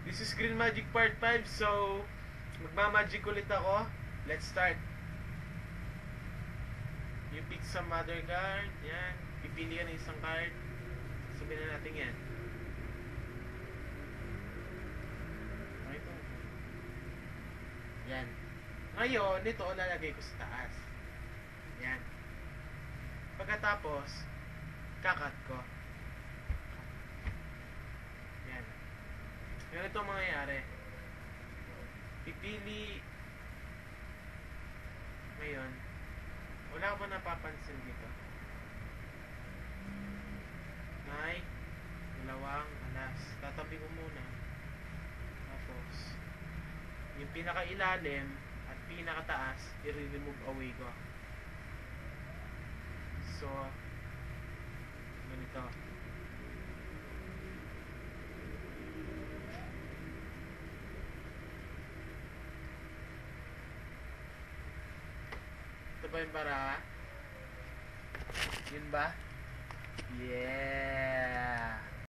This is Green Magic Part 5. So, magmamagic ulit ako. Let's start. You pick some other card. Yan. Pipili ka ng isang card. Sabihin na natin yan. Ito. Yan. Ngayon, ito lalagay ko sa taas. Yan. Pagkatapos, kakat ko. Yan. Ganito ang mangyayari. Pipili. Ngayon, wala ko napapansin dito. May dalawang alas. Tatabi ko muna. Tapos, yung pinakailalim at pinakataas, i-remove away ko. So, ganito. Ito ba yung bara? Yun ba? Yeah!